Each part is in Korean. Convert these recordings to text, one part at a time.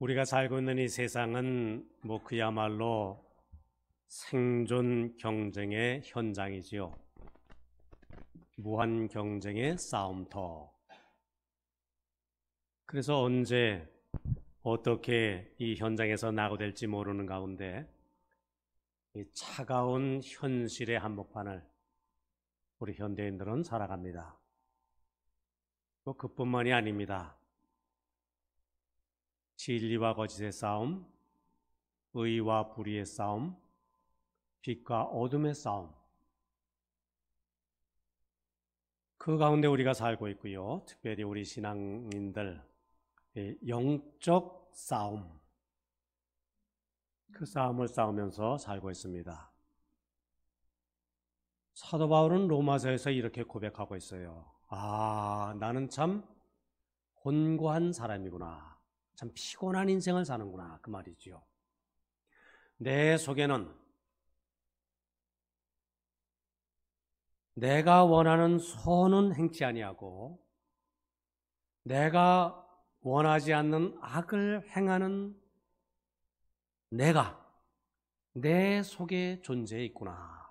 우리가 살고 있는 이 세상은 그야말로 생존 경쟁의 현장이지요. 무한 경쟁의 싸움터. 그래서 언제 어떻게 이 현장에서 낙오될지 모르는 가운데 이 차가운 현실의 한복판을 우리 현대인들은 살아갑니다. 또 그뿐만이 아닙니다. 진리와 거짓의 싸움, 의와 불의의 싸움, 빛과 어둠의 싸움. 그 가운데 우리가 살고 있고요. 특별히 우리 신앙인들 영적 싸움, 그 싸움을 싸우면서 살고 있습니다. 사도 바울은 로마서에서 이렇게 고백하고 있어요. 나는 참 곤고한 사람이구나. 참 피곤한 인생을 사는구나. 그 말이지요. 내 속에는 내가 원하는 선은 행치 아니하고 내가 원하지 않는 악을 행하는 내가 내 속에 존재해 있구나.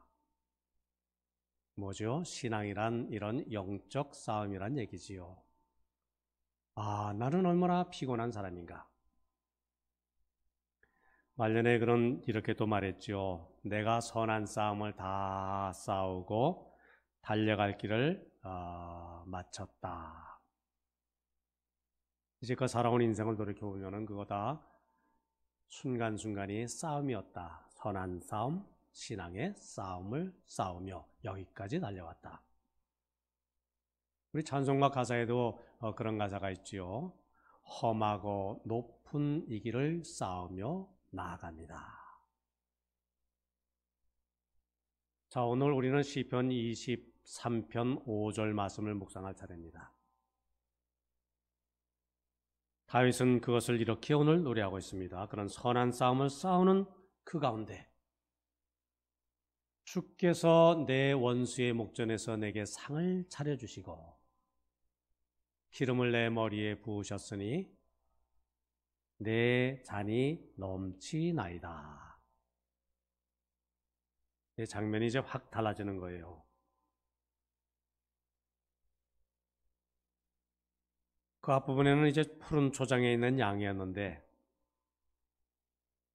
뭐죠? 신앙이란 이런 영적 싸움이란 얘기지요. 나는 얼마나 피곤한 사람인가. 말년에 이렇게 또 말했죠. 내가 선한 싸움을 다 싸우고 달려갈 길을 마쳤다. 이제껏 살아온 인생을 돌이켜보면 그거 다 순간순간이 싸움이었다. 선한 싸움, 신앙의 싸움을 싸우며 여기까지 달려왔다. 우리 찬송가 가사에도 그런 가사가 있지요. 험하고 높은 이 길을 싸우며 나아갑니다. 자, 오늘 우리는 시편 23편 5절 말씀을 묵상할 차례입니다. 다윗은 그것을 이렇게 오늘 노래하고 있습니다. 그런 선한 싸움을 싸우는 그 가운데 주께서 내 원수의 목전에서 내게 상을 차려주시고 기름을 내 머리에 부으셨으니 내 잔이 넘치나이다. 이 장면이 이제 확 달라지는 거예요. 그 앞부분에는 이제 푸른 초장에 있는 양이었는데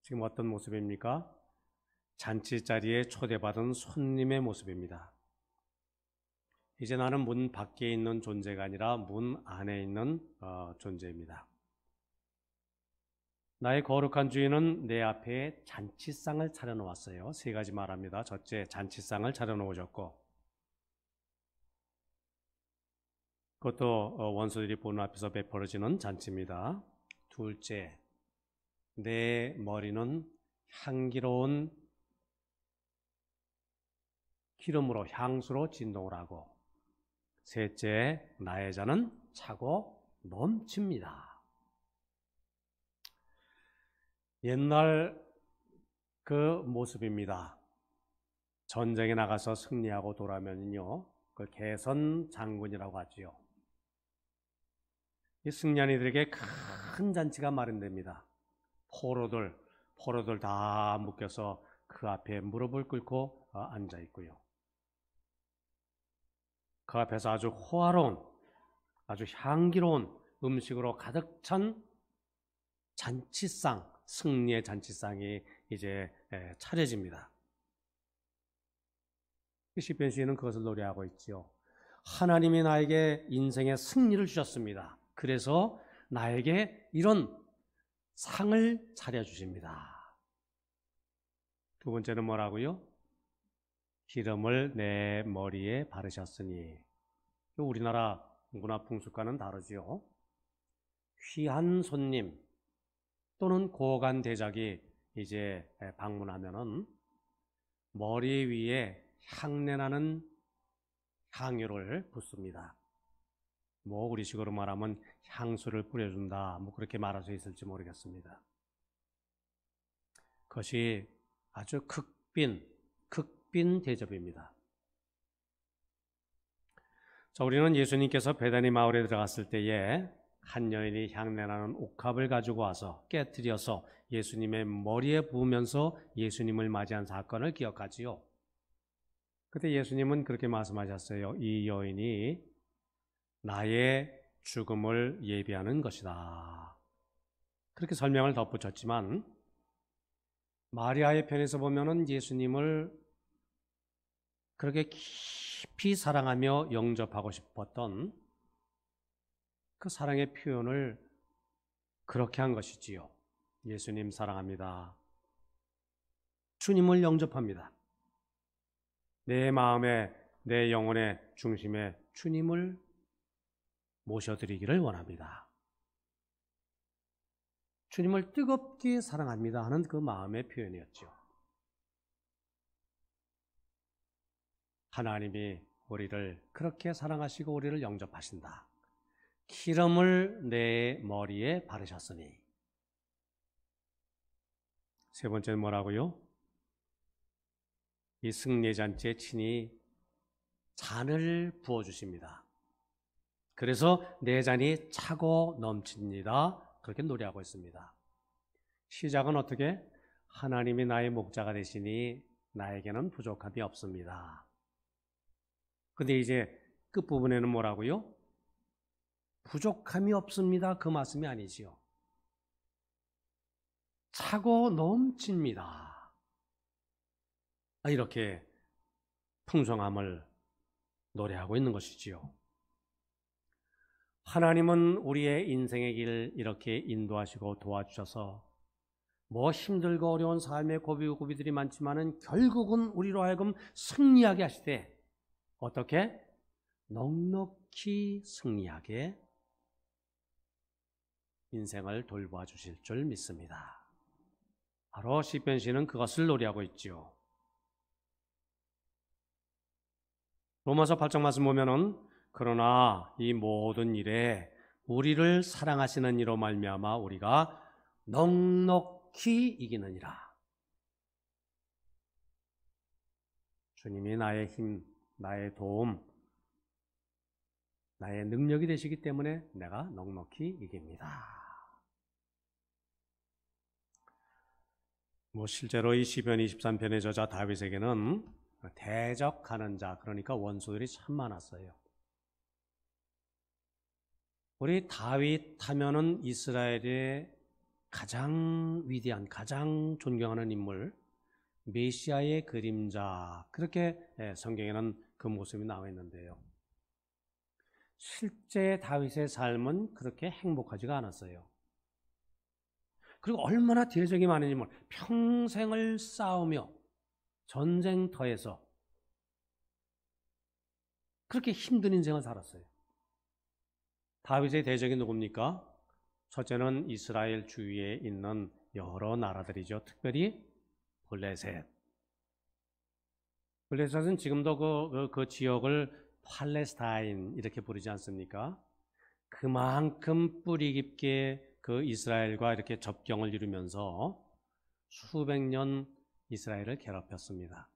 지금 어떤 모습입니까? 잔치자리에 초대받은 손님의 모습입니다. 이제 나는 문 밖에 있는 존재가 아니라 문 안에 있는 존재입니다. 나의 거룩한 주인은 내 앞에 잔치상을 차려놓았어요. 세 가지 말합니다. 첫째, 잔치상을 차려놓으셨고 그것도 원수들이 보는 앞에서 베풀어지는 잔치입니다. 둘째, 내 머리는 향기로운 기름으로 향수로 진동을 하고 셋째, 나의 잔은 차고 넘칩니다. 옛날 그 모습입니다. 전쟁에 나가서 승리하고 돌아오면요, 그 개선 장군이라고 하지요. 이 승리한 이들에게 큰 잔치가 마련됩니다. 포로들 다 묶여서 그 앞에 무릎을 꿇고 앉아 있고요. 그 앞에서 아주 호화로운, 아주 향기로운 음식으로 가득 찬 잔치상, 승리의 잔치상이 이제 차려집니다. 시편 시인은 그것을 노래하고 있지요. 하나님이 나에게 인생의 승리를 주셨습니다. 그래서 나에게 이런 상을 차려주십니다. 두 번째는 뭐라고요? 기름을 내 머리에 바르셨으니. 우리나라 문화풍습과는 다르지요. 귀한 손님 또는 고관 대작이 이제 방문하면은 머리 위에 향내나는 향유를 붓습니다. 우리식으로 말하면 향수를 뿌려준다. 그렇게 말할 수 있을지 모르겠습니다. 그것이 아주 극빈 대접입니다. 자, 우리는 예수님께서 베다니 마을에 들어갔을 때에 한 여인이 향내나는 옥합을 가지고 와서 깨뜨려서 예수님의 머리에 부으면서 예수님을 맞이한 사건을 기억하지요. 그때 예수님은 그렇게 말씀하셨어요. 이 여인이 나의 죽음을 예비하는 것이다. 그렇게 설명을 덧붙였지만 마리아의 편에서 보면은 예수님을 그렇게 깊이 사랑하며 영접하고 싶었던 그 사랑의 표현을 그렇게 한 것이지요. 예수님 사랑합니다. 주님을 영접합니다. 내 마음에, 내 영혼의 중심에 주님을 모셔드리기를 원합니다. 주님을 뜨겁게 사랑합니다 하는 그 마음의 표현이었죠. 하나님이 우리를 그렇게 사랑하시고 우리를 영접하신다. 기름을 내 머리에 바르셨으니. 세 번째는 뭐라고요? 이 승례잔치에 친히 잔을 부어주십니다. 그래서 내 잔이 차고 넘칩니다. 그렇게 노래하고 있습니다. 시작은 어떻게? 하나님이 나의 목자가 되시니 나에게는 부족함이 없습니다. 근데 이제 끝부분에는 뭐라고요? 부족함이 없습니다. 그 말씀이 아니지요. 차고 넘칩니다. 이렇게 풍성함을 노래하고 있는 것이지요. 하나님은 우리의 인생의 길을 이렇게 인도하시고 도와주셔서 뭐 힘들고 어려운 삶의 고비고비들이 많지만은 결국은 우리로 하여금 승리하게 하시되 어떻게? 넉넉히 승리하게 인생을 돌봐 주실 줄 믿습니다. 바로 시편 시는 그것을 노래하고 있지요. 로마서 8장 말씀 보면은 그러나 이 모든 일에 우리를 사랑하시는 이로 말미암아 우리가 넉넉히 이기느니라. 주님이 나의 힘, 나의 도움, 나의 능력이 되시기 때문에 내가 넉넉히 이깁니다. 실제로 이 시편 23편의 저자 다윗에게는 대적하는 자, 그러니까 원수들이 참 많았어요. 우리 다윗 하면은 이스라엘의 가장 위대한, 가장 존경하는 인물, 메시아의 그림자, 그렇게 성경에는 그 모습이 나와 있는데요. 실제 다윗의 삶은 그렇게 행복하지가 않았어요. 그리고 얼마나 대적이 많은지 몰라요. 평생을 싸우며 전쟁터에서 그렇게 힘든 인생을 살았어요. 다윗의 대적이 누굽니까? 첫째는 이스라엘 주위에 있는 여러 나라들이죠. 특별히 블레셋. 블레셋은 지금도 그 지역을 팔레스타인 이렇게 부르지 않습니까? 그만큼 뿌리 깊게 그 이스라엘과 이렇게 접경을 이루면서 수백 년 이스라엘을 괴롭혔습니다.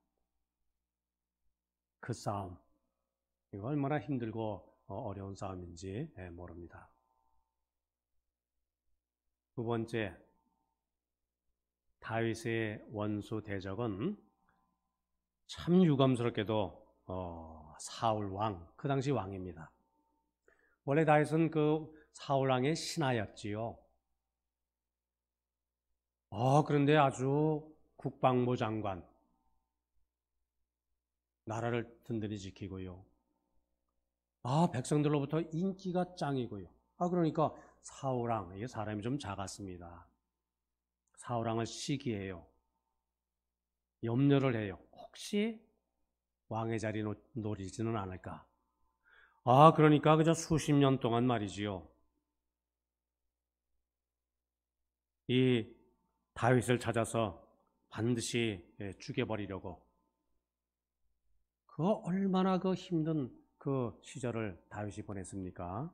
그 싸움, 이거 얼마나 힘들고 어려운 싸움인지 모릅니다. 두 번째, 다윗의 원수 대적은 참 유감스럽게도 사울 왕, 그 당시 왕입니다. 원래 다윗은 그 사울 왕의 신하였지요. 그런데 아주 국방부 장관, 나라를 든든히 지키고요. 백성들로부터 인기가 짱이고요. 그러니까 사울왕, 이게 사람이 좀 작았습니다. 사울왕을 시기해요. 염려를 해요. 혹시 왕의 자리 노리지는 않을까? 그러니까 그저 수십 년 동안 말이지요. 이 다윗을 찾아서 반드시 죽여버리려고. 얼마나 그 힘든 그 시절을 다윗이 보냈습니까?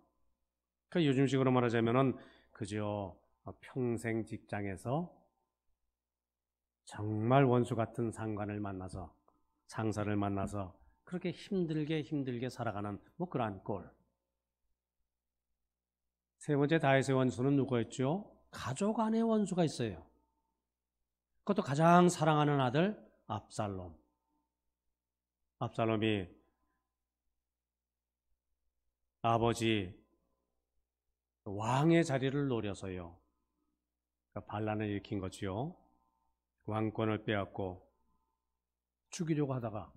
요즘식으로 말하자면은 그저 평생 직장에서 정말 원수 같은 상관을 만나서 상사를 만나서 그렇게 힘들게 살아가는 그러한 꼴. 세 번째 다윗의 원수는 누구였죠? 가족 안의 원수가 있어요. 그것도 가장 사랑하는 아들 압살롬. 압살롬이 아버지 왕의 자리를 노려서요, 반란을 일으킨 거지요. 왕권을 빼앗고 죽이려고 하다가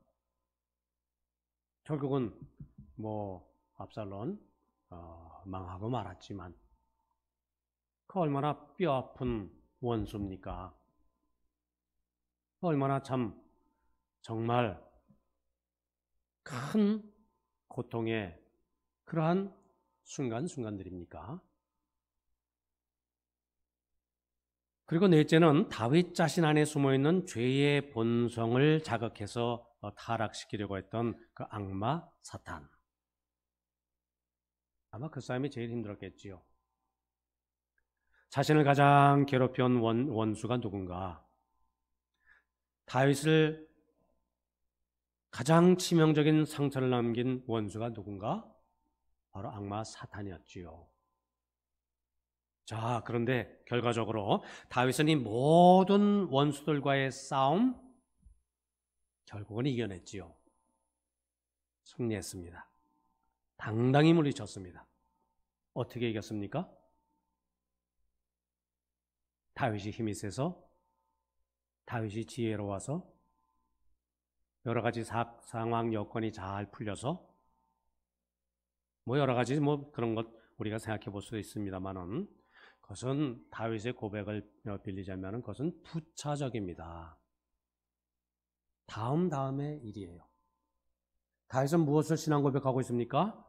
결국은 압살롬 망하고 말았지만, 그 얼마나 뼈아픈 원수입니까? 얼마나 참 정말 큰 고통의 그러한 순간순간들입니까? 그리고 넷째는 다윗 자신 안에 숨어있는 죄의 본성을 자극해서 타락시키려고 했던 그 악마 사탄. 아마 그 싸움이 제일 힘들었겠지요. 자신을 가장 괴롭혀온 원수가 누군가? 다윗을 가장 치명적인 상처를 남긴 원수가 누군가? 바로 악마 사탄이었지요. 자, 그런데 결과적으로 다윗은 이 모든 원수들과의 싸움 결국은 이겨냈지요. 승리했습니다. 당당히 물리쳤습니다. 어떻게 이겼습니까? 다윗이 힘이 세서, 다윗이 지혜로워서, 여러 가지 상황 여건이 잘 풀려서, 여러 가지 그런 것 우리가 생각해 볼 수도 있습니다만은, 그것은 다윗의 고백을 빌리자면 그것은 부차적입니다. 다음의 일이에요. 다윗은 무엇을 신앙 고백하고 있습니까?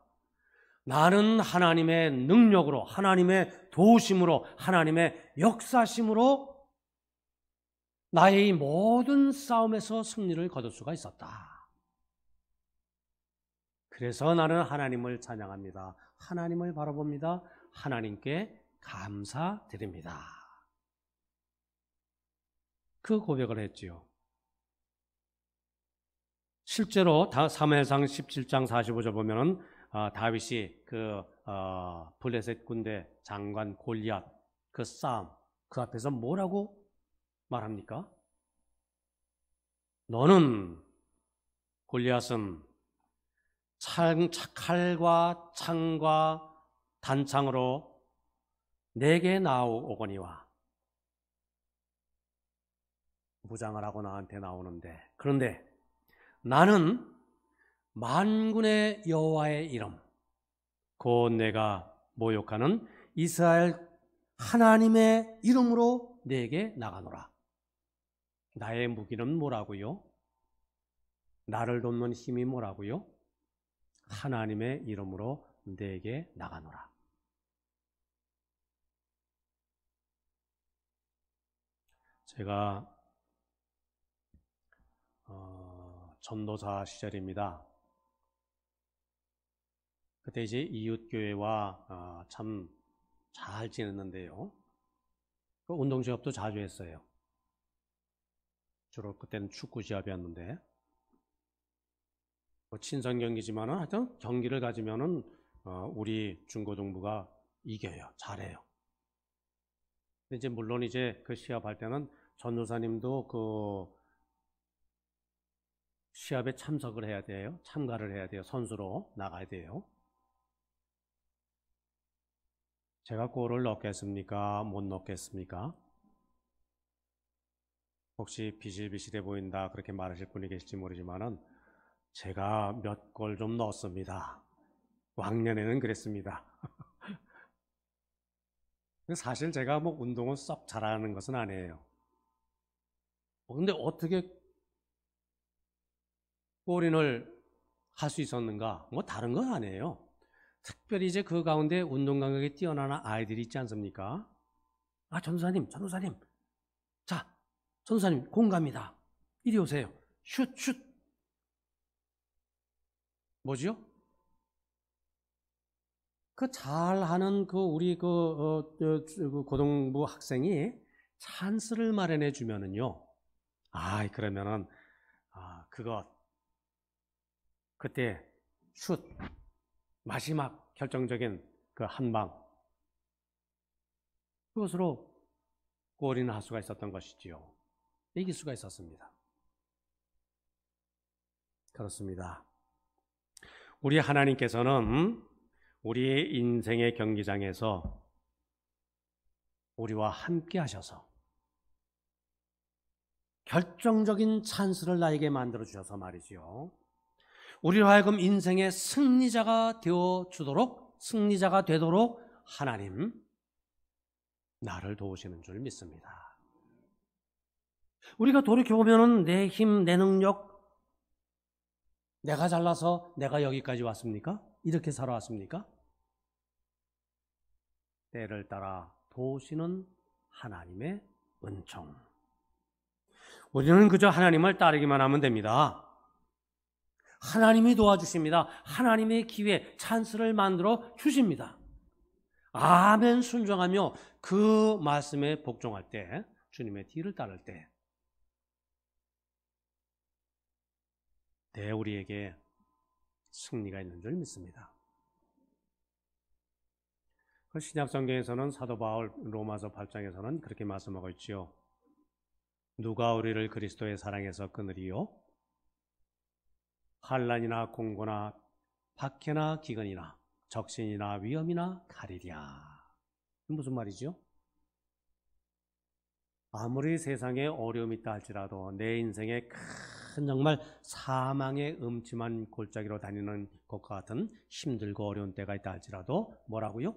나는 하나님의 능력으로, 하나님의 도우심으로, 하나님의 역사심으로 나의 모든 싸움에서 승리를 거둘 수가 있었다. 그래서 나는 하나님을 찬양합니다. 하나님을 바라봅니다. 하나님께 감사드립니다. 그 고백을 했지요. 실제로 사무엘상 17장 45절 보면은 다윗이 블레셋 군대 장관 골리앗 그 싸움, 그 앞에서 뭐라고 말합니까? 너는, 골리앗은 칼과 창과 단창으로 내게 나오거니와, 무장을 하고 나한테 나오는데, 그런데 나는 만군의 여호와의 이름, 곧 내가 모욕하는 이스라엘 하나님의 이름으로 내게 나가노라. 나의 무기는 뭐라고요? 나를 돕는 힘이 뭐라고요? 하나님의 이름으로 내게 나가노라. 제가 전도사 시절입니다. 그때 이제 이웃교회와 참 잘 지냈는데요. 그 운동 시합도 자주 했어요. 주로 그때는 축구 시합이었는데, 친선 경기지만은 하여튼 경기를 가지면은 우리 중고등부가 이겨요. 잘해요. 근데 이제 물론 이제 그 시합할 때는 전도사님도 그 시합에 참석을 해야 돼요. 참가를 해야 돼요. 선수로 나가야 돼요. 제가 골을 넣겠습니까? 못 넣겠습니까? 혹시 비실비실해 보인다 그렇게 말하실 분이 계실지 모르지만은 제가 몇 골 좀 넣었습니다. 왕년에는 그랬습니다. 사실 제가 운동을 썩 잘하는 것은 아니에요. 근데 어떻게 골인을 할 수 있었는가? 다른 건 아니에요. 특별히 이제 그 가운데 운동 감각이 뛰어난 아이들이 있지 않습니까? 전도사님. 자, 전도사님, 공 갑니다. 이리 오세요. 슛. 뭐지요? 그 잘하는 우리 고등부 학생이 찬스를 마련해 주면은요. 그러면은 그때 슛 마지막 결정적인 그 한 방, 그것으로 골인을 할 수가 있었던 것이지요. 이길 수가 있었습니다. 그렇습니다. 우리 하나님께서는 우리의 인생의 경기장에서 우리와 함께 하셔서 결정적인 찬스를 나에게 만들어 주셔서 말이지요. 우리로 하여금 인생의 승리자가 되도록 하나님 나를 도우시는 줄 믿습니다. 우리가 돌이켜보면 내 힘, 내 능력, 내가 잘나서 내가 여기까지 왔습니까? 이렇게 살아왔습니까? 때를 따라 도우시는 하나님의 은총. 우리는 그저 하나님을 따르기만 하면 됩니다. 하나님이 도와주십니다. 하나님의 기회, 찬스를 만들어 주십니다. 아멘 순종하며 그 말씀에 복종할 때, 주님의 뒤를 따를 때, 우리에게 승리가 있는 줄 믿습니다. 신약 성경에서는 사도 바울 로마서 8장에서는 그렇게 말씀하고 있지요. 누가 우리를 그리스도의 사랑에서 끊으리요? 환난이나 공고나 박해나 기근이나 적신이나 위험이나 칼이랴. 무슨 말이죠? 아무리 세상에 어려움이 있다 할지라도 내 인생에 큰 정말 사망의 음침한 골짜기로 다니는 것과 같은 힘들고 어려운 때가 있다 할지라도 뭐라고요?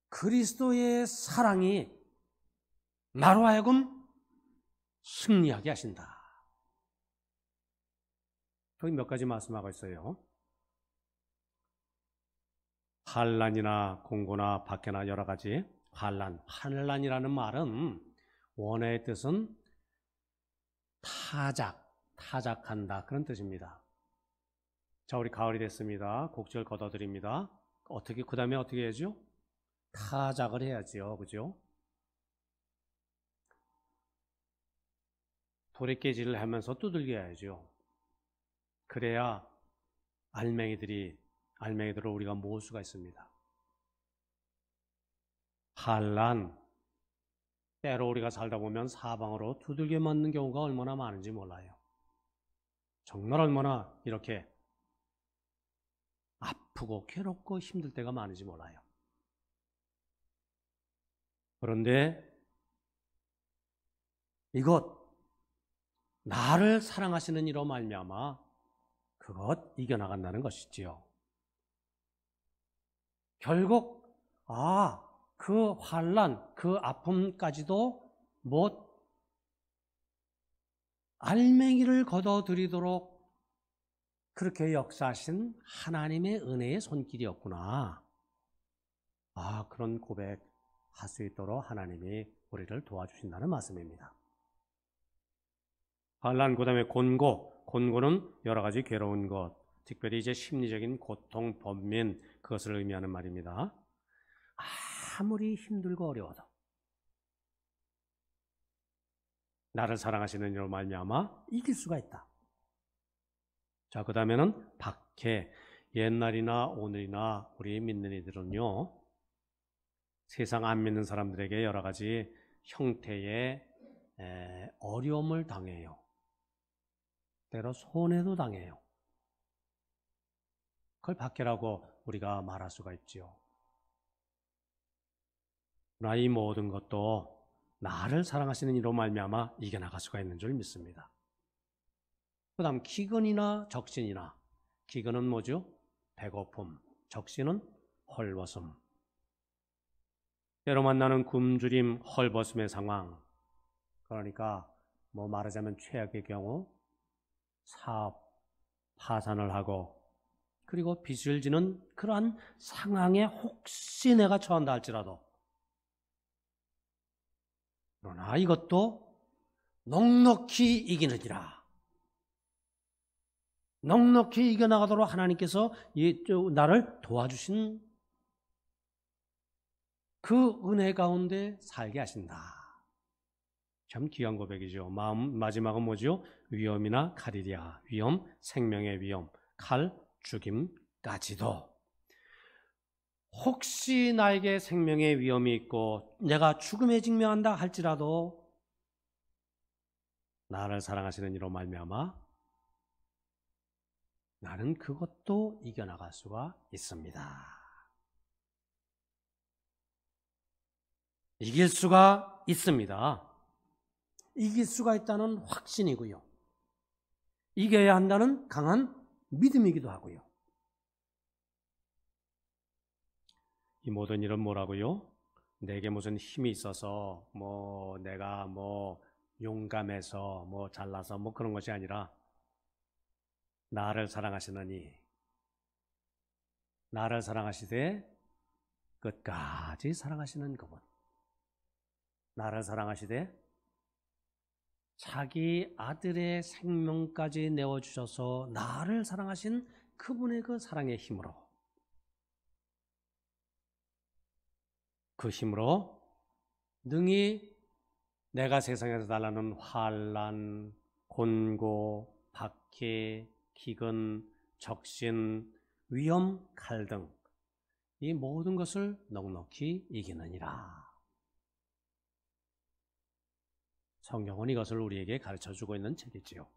그리스도의 사랑이 나로 하여금 승리하게 하신다. 여기 몇 가지 말씀하고 있어요. 환난이나 공고나 박해나 여러 가지 환난이라는 말은 원어의 뜻은 타작한다 그런 뜻입니다. 자, 우리 가을이 됐습니다. 곡절 걷어드립니다. 그 다음에 어떻게 해야죠? 타작을 해야지요. 그죠? 도래깨질을 하면서 두들겨야죠. 그래야 알맹이들을 우리가 모을 수가 있습니다. 환난, 때로 우리가 살다 보면 사방으로 두들겨 맞는 경우가 얼마나 많은지 몰라요. 정말 얼마나 이렇게 아프고 괴롭고 힘들 때가 많은지 몰라요. 그런데 이것 나를 사랑하시는 이로 말미암아 그것 이겨나간다는 것이지요. 결국 그 환난, 그 아픔까지도 알맹이를 걷어들이도록 그렇게 역사하신 하나님의 은혜의 손길이었구나. 그런 고백할 수 있도록 하나님이 우리를 도와주신다는 말씀입니다. 환난, 그 다음에 곤고는 여러 가지 괴로운 것, 특별히 이제 심리적인 고통, 번민, 그것을 의미하는 말입니다. 아무리 힘들고 어려워도 나를 사랑하시는 이로 말미암아 이길 수가 있다. 자, 그 다음에는 박해. 옛날이나 오늘이나 우리 믿는 이들은요, 세상 안 믿는 사람들에게 여러 가지 형태의 어려움을 당해요. 때로 손해도 당해요. 그걸 박해라고 우리가 말할 수가 있지요. 그러나 이 모든 것도 나를 사랑하시는 이로 말미암아 이겨나갈 수가 있는 줄 믿습니다. 그 다음 기근이나 적신이나, 기근은 뭐죠? 배고픔, 적신은 헐벗음. 때로 만나는 굶주림, 헐벗음의 상황. 그러니까 말하자면 최악의 경우 사업 파산을 하고 그리고 빚을 지는 그러한 상황에 혹시 내가 처한다 할지라도, 그러나 이것도 넉넉히 이기느니라. 넉넉히 이겨나가도록 하나님께서 나를 도와주신 그 은혜 가운데 살게 하신다. 참 귀한 고백이죠. 마지막은 뭐죠? 위험이나 칼이랴. 위험, 생명의 위험, 칼, 죽임까지도. 혹시 나에게 생명의 위험이 있고 내가 죽음에 직면한다 할지라도 나를 사랑하시는 이로 말미암아 나는 그것도 이겨나갈 수가 있습니다. 이길 수가 있습니다. 이길 수가 있다는 확신이고요. 이겨야 한다는 강한 믿음이기도 하고요. 이 모든 일은 뭐라고요? 내게 무슨 힘이 있어서 내가 용감해서 잘나서 그런 것이 아니라 나를 사랑하시느니 나를 사랑하시되 끝까지 사랑하시는 그분, 나를 사랑하시되 자기 아들의 생명까지 내어주셔서 나를 사랑하신 그분의 그 사랑의 힘으로, 그 힘으로 능히 내가 세상에서 달라는 환난, 곤고, 박해, 기근, 적신, 위험, 갈등 이 모든 것을 넉넉히 이기느니라. 성경은 이것을 우리에게 가르쳐주고 있는 책이지요.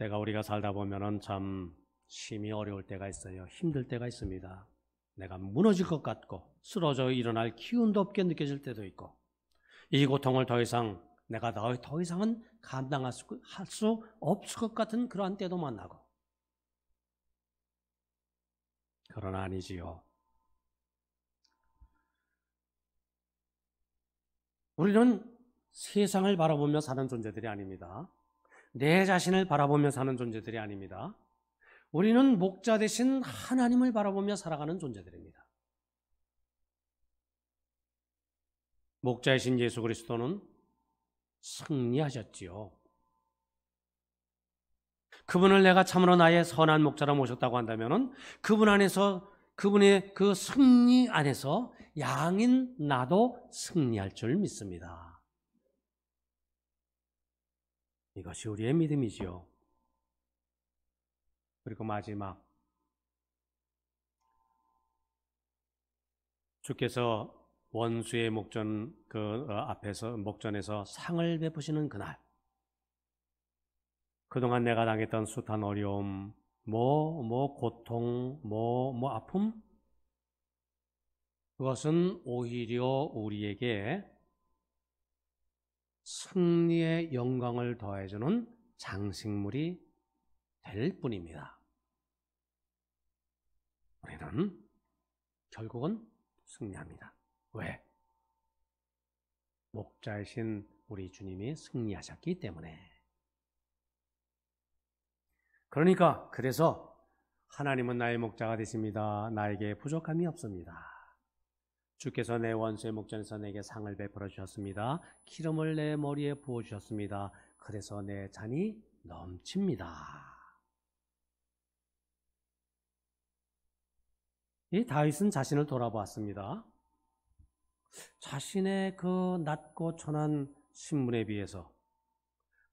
우리가 살다 보면은 참 심히 어려울 때가 있어요. 힘들 때가 있습니다. 내가 무너질 것 같고 쓰러져 일어날 기운도 없게 느껴질 때도 있고, 이 고통을 더 이상 내가 더 이상은 감당할 수 없을 것 같은 그러한 때도 만나고. 그러나 아니지요. 우리는 세상을 바라보며 사는 존재들이 아닙니다. 내 자신을 바라보며 사는 존재들이 아닙니다. 우리는 목자 되신 하나님을 바라보며 살아가는 존재들입니다. 목자이신 예수 그리스도는 승리하셨지요. 그분을 내가 참으로 나의 선한 목자로 모셨다고 한다면 그분 안에서, 그분의 그 승리 안에서 양인 나도 승리할 줄 믿습니다. 이것이 우리의 믿음이지요. 그리고 마지막, 주께서 원수의 목전 앞에서 목전에서 상을 베푸시는 그날, 그동안 내가 당했던 숱한 어려움, 고통, 아픔, 그것은 오히려 우리에게 승리의 영광을 더해주는 장식물이 될 뿐입니다. 우리는 결국은 승리합니다. 왜? 목자이신 우리 주님이 승리하셨기 때문에. 그러니까 그래서 하나님은 나의 목자가 되십니다. 나에게 부족함이 없습니다. 주께서 내 원수의 목전에서 내게 상을 베풀어 주셨습니다. 기름을 내 머리에 부어 주셨습니다. 그래서 내 잔이 넘칩니다. 이 다윗은 자신을 돌아보았습니다. 자신의 그 낮고 천한 신분에 비해서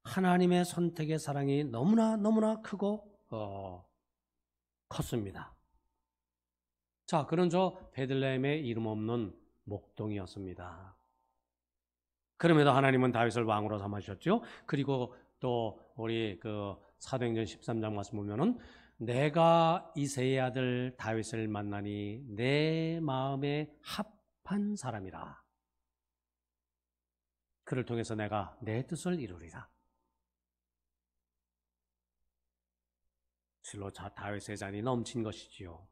하나님의 선택의 사랑이 너무나 크고 컸습니다. 자, 그런 저 베들레헴의 이름 없는 목동이었습니다. 그럼에도 하나님은 다윗을 왕으로 삼으셨죠. 그리고 또 우리 사도행전 13장 말씀 보면은 내가 이새의 아들 다윗을 만나니 내 마음에 합한 사람이라. 그를 통해서 내가 내 뜻을 이루리라. 실로 다윗의 잔이 넘친 것이지요.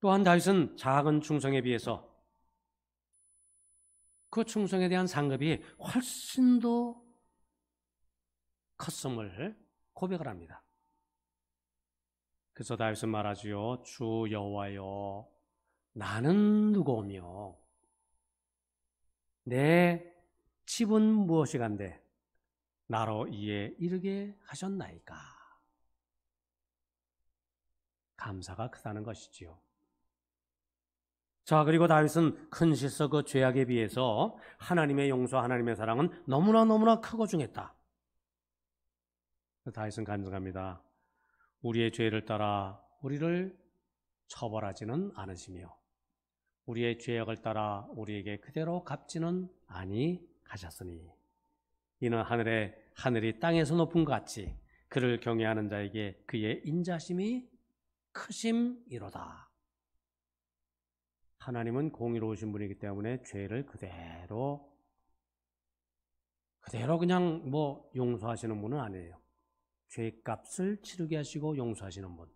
또한 다윗은 작은 충성에 비해서 그 충성에 대한 상급이 훨씬 더 컸음을 고백을 합니다. 그래서 다윗은 말하지요. 주 여호와여, 나는 누구오며 내 집은 무엇이간데 나로 이에 이르게 하셨나이까. 감사가 크다는 것이지요. 자, 그리고 다윗은 큰 실수 그 죄악에 비해서 하나님의 용서, 하나님의 사랑은 너무나 크고 중했다. 다윗은 간증합니다. 우리의 죄를 따라 우리를 처벌하지는 않으시며 우리의 죄악을 따라 우리에게 그대로 갚지는 아니하셨으니 이는 하늘이 땅에서 높은 것 같이 그를 경외하는 자에게 그의 인자심이 크심이로다. 하나님은 공의로우신 분이기 때문에 죄를 그대로 그냥 용서하시는 분은 아니에요. 죄값을 치르게 하시고 용서하시는 분.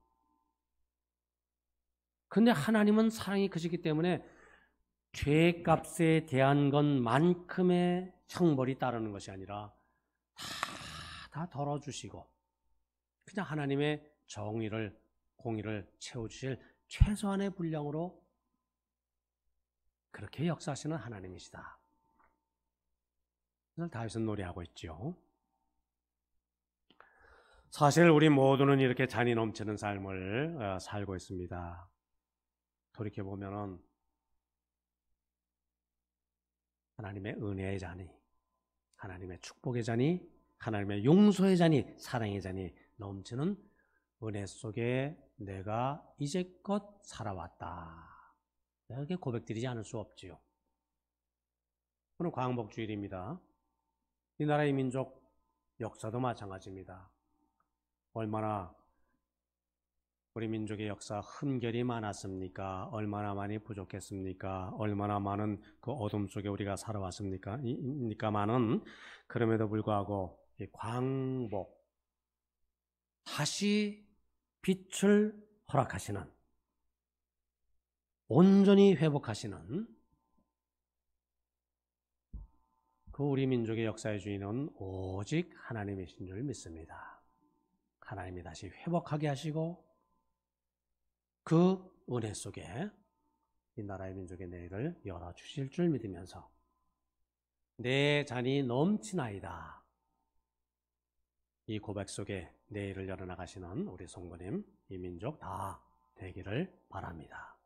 근데 하나님은 사랑이 크시기 때문에 죄값에 대한 것만큼의 형벌이 따르는 것이 아니라 다 덜어주시고 그냥 하나님의 정의를 공의를 채워주실 최소한의 분량으로 그렇게 역사하시는 하나님이시다. 그래서 다윗은 노래하고 있죠. 사실 우리 모두는 이렇게 잔이 넘치는 삶을 살고 있습니다. 돌이켜보면 하나님의 은혜의 잔이, 하나님의 축복의 잔이, 하나님의 용서의 잔이, 사랑의 잔이 넘치는 은혜 속에 내가 이제껏 살아왔다. 이렇게 고백드리지 않을 수 없지요. 오늘 광복주일입니다. 이 나라의 민족 역사도 마찬가지입니다. 얼마나 우리 민족의 역사 흠결이 많았습니까? 얼마나 많이 부족했습니까? 얼마나 많은 그 어둠 속에 우리가 살아왔습니까? 많은 그럼에도 불구하고 이 광복 다시 빛을 허락하시는 온전히 회복하시는 그 우리 민족의 역사의 주인은 오직 하나님이신 줄 믿습니다. 하나님이 다시 회복하게 하시고 그 은혜 속에 이 나라의 민족의 내일을 열어주실 줄 믿으면서 내 잔이 넘치나이다. 이 고백 속에 내일을 열어나가시는 우리 성도님, 이 민족 다 되기를 바랍니다.